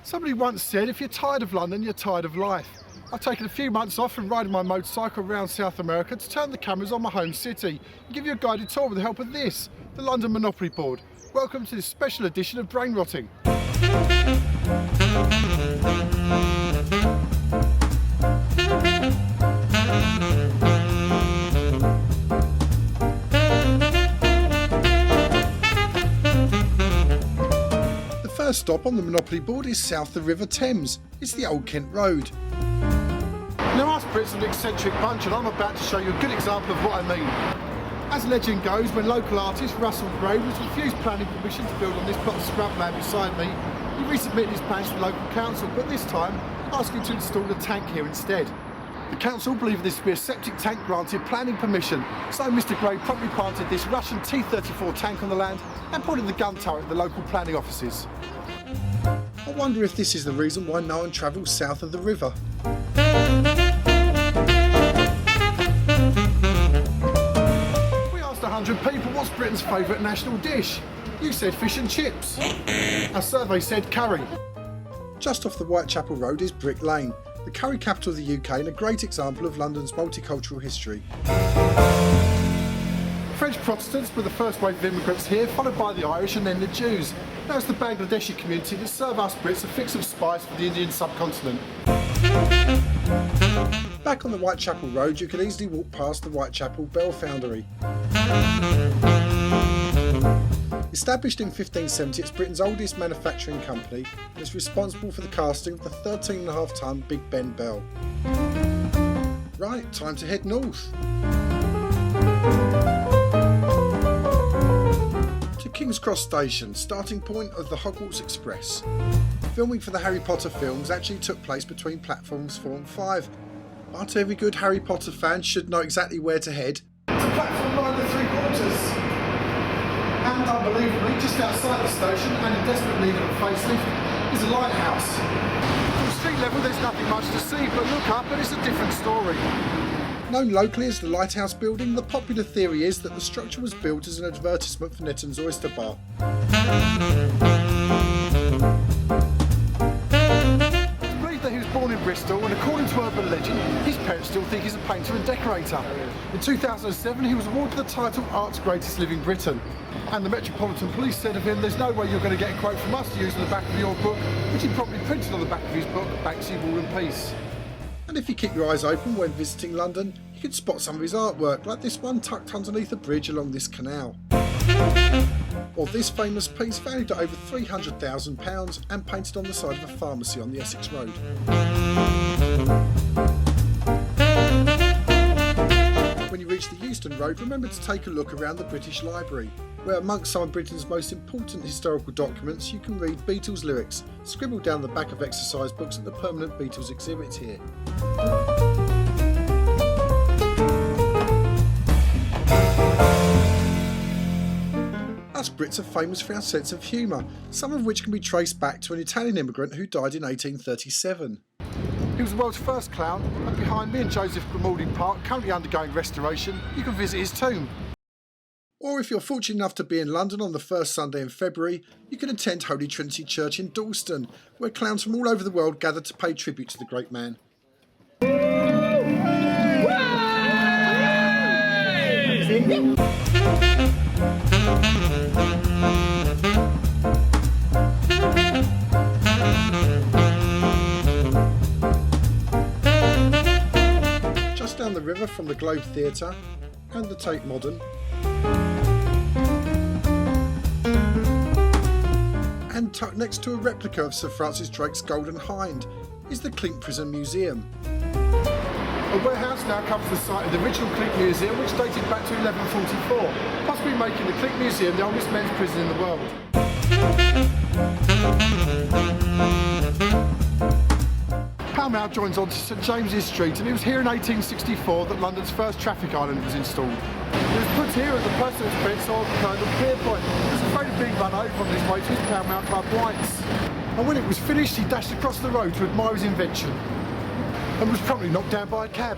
Somebody once said, if you're tired of London, you're tired of life. I've taken a few months off and riding my motorcycle around South America to turn the cameras on my home city and give you a guided tour with the help of this, the London Monopoly Board. Welcome to this special edition of Brainrotting. First stop on the Monopoly Board is south of the River Thames. It's the Old Kent Road. Now us Brits are an eccentric bunch and I'm about to show you a good example of what I mean. As legend goes, when local artist Russell Gray was refused planning permission to build on this plot of scrub land beside me, he resubmitted his plans to the local council, but this time asking to install a tank here instead. The council believed this to be a septic tank granted planning permission, so Mr Gray promptly planted this Russian T-34 tank on the land and put in the gun turret at the local planning offices. I wonder if this is the reason why no one travels south of the river. We asked 100 people what's Britain's favourite national dish. You said fish and chips. Our survey said curry. Just off the Whitechapel Road is Brick Lane, the curry capital of the UK and a great example of London's multicultural history. French Protestants were the first wave of immigrants here, followed by the Irish and then the Jews. Now it's the Bangladeshi community that serve us Brits a fix of spice for the Indian subcontinent. Back on the Whitechapel Road, you can easily walk past the Whitechapel Bell Foundry. Established in 1570, it's Britain's oldest manufacturing company and is responsible for the casting of the 13.5-tonne Big Ben bell. Right, time to head north. To King's Cross Station, starting point of the Hogwarts Express. Filming for the Harry Potter films actually took place between platforms 4 and 5, but every good Harry Potter fan should know exactly where to head. To platform 9 3/4. And unbelievably, just outside the station and in desperate need of a facelift is a lighthouse. From street level there's nothing much to see, but look up and it's a different story. Known locally as the Lighthouse Building, the popular theory is that the structure was built as an advertisement for Netton's Oyster Bar. It's believed that he was born in Bristol and according to urban legend, his parents still think he's a painter and decorator. In 2007 he was awarded the title Art's Greatest Living Briton. And the Metropolitan Police said of him, there's no way you're going to get a quote from us to use on the back of your book, which he probably printed on the back of his book, Banksy, War and Peace. And if you keep your eyes open when visiting London, you can spot some of his artwork, like this one tucked underneath a bridge along this canal. Or this famous piece valued at over £300,000 and painted on the side of a pharmacy on the Essex Road. When you reach the Euston Road, remember to take a look around the British Library, where amongst some of Britain's most important historical documents you can read Beatles lyrics, scribbled down the back of exercise books at the permanent Beatles exhibit here. Us Brits are famous for our sense of humour, some of which can be traced back to an Italian immigrant who died in 1837. He was the world's first clown, and behind me in Joseph Grimaldi Park, currently undergoing restoration, you can visit his tomb. Or if you're fortunate enough to be in London on the first Sunday in February, you can attend Holy Trinity Church in Dalston, where clowns from all over the world gather to pay tribute to the great man. Just down the river from the Globe Theatre and the Tate Modern, and tucked next to a replica of Sir Francis Drake's Golden Hind is the Clink Prison Museum. A warehouse now covers the site of the original Clink Museum, which dated back to 1144, possibly making the Clink Museum the oldest men's prison in the world. Pall Mall joins on to St James's Street, and it was here in 1864 that London's first traffic island was installed. It was put here at the personal expense of Colonel Pierpoint, who was afraid of being run over on his way to his Pall Mall Club Whites. And when it was finished, he dashed across the road to admire his invention, and was promptly knocked down by a cab.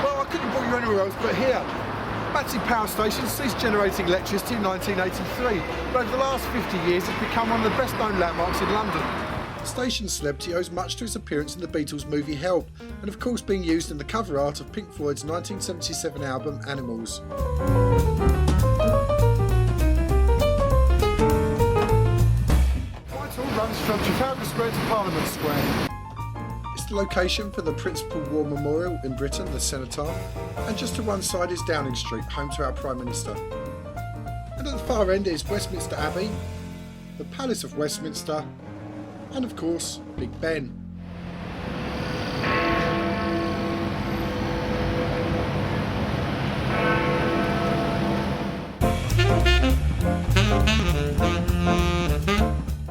Well, I couldn't have brought you anywhere else but here. Battersea Power Station ceased generating electricity in 1983, but over the last 50 years it's become one of the best known landmarks in London. The station's celebrity owes much to its appearance in the Beatles movie Help, and of course being used in the cover art of Pink Floyd's 1977 album Animals. Whitechapel runs from Trafalgar Square to Parliament Square. It's the location for the principal war memorial in Britain, the Cenotaph, and just to one side is Downing Street, home to our Prime Minister. And at the far end is Westminster Abbey, the Palace of Westminster, and of course, Big Ben.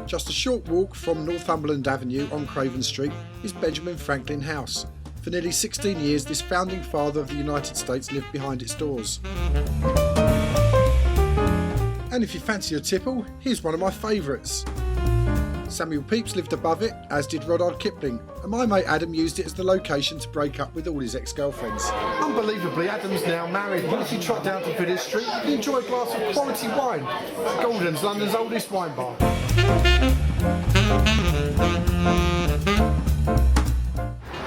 Just a short walk from Northumberland Avenue on Craven Street is Benjamin Franklin House. For nearly 16 years, this founding father of the United States lived behind its doors. And if you fancy a tipple, here's one of my favourites. Samuel Pepys lived above it, as did Rudyard Kipling, and my mate Adam used it as the location to break up with all his ex-girlfriends. Unbelievably, Adam's now married, but if you trot down to Village Street, you can enjoy a glass of quality wine at Gordon's, London's oldest wine bar.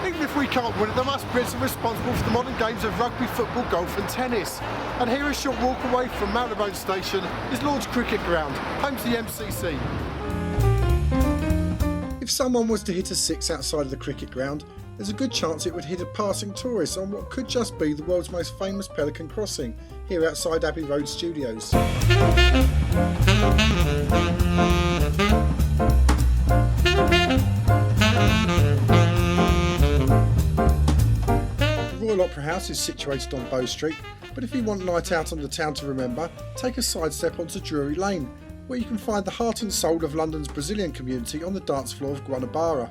Even if we can't win it, the must Brits are responsible for the modern games of rugby, football, golf and tennis. And here, a short walk away from Marylebone Station, is Lord's Cricket Ground, home to the MCC. If someone was to hit a six outside of the cricket ground, there's a good chance it would hit a passing tourist on what could just be the world's most famous pelican crossing, here outside Abbey Road Studios. The Royal Opera House is situated on Bow Street, but if you want a night out on the town to remember, take a sidestep onto Drury Lane, where you can find the heart and soul of London's Brazilian community on the dance floor of Guanabara.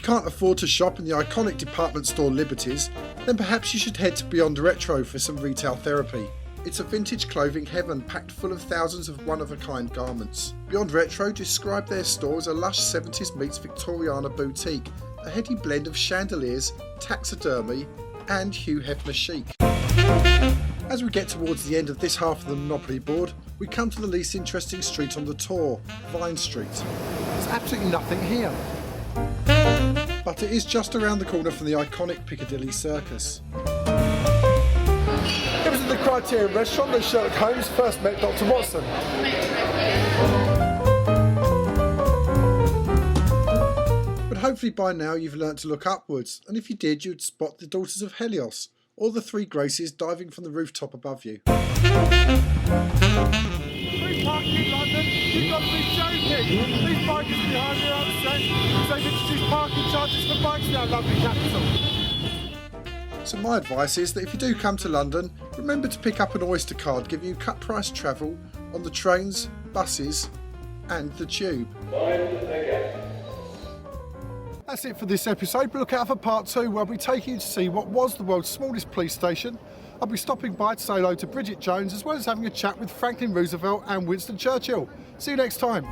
Can't afford to shop in the iconic department store Liberties, then perhaps you should head to Beyond Retro for some retail therapy. It's a vintage clothing heaven packed full of thousands of one-of-a-kind garments. Beyond Retro described their store as a lush 70s meets Victoriana boutique, a heady blend of chandeliers, taxidermy and Hugh Hefner chic. As we get towards the end of this half of the Monopoly board, we come to the least interesting street on the tour, Vine Street. There's absolutely nothing here. But it is just around the corner from the iconic Piccadilly Circus. It was at the Criterion restaurant that Sherlock Holmes first met Dr. Watson. But hopefully by now you've learnt to look upwards, and if you did, you'd spot the Daughters of Helios, or the Three Graces diving from the rooftop above you. Free parking in London? You've got to be joking! These bikers behind me are upset because they've introduced parking charges for bikes now, lovely capital. So my advice is that if you do come to London, remember to pick up an Oyster card giving you cut price travel on the trains, buses and the tube. That's it for this episode, but look out for part 2 where I'll be taking you to see what was the world's smallest police station. I'll be stopping by to say hello to Bridget Jones as well as having a chat with Franklin Roosevelt and Winston Churchill. See you next time.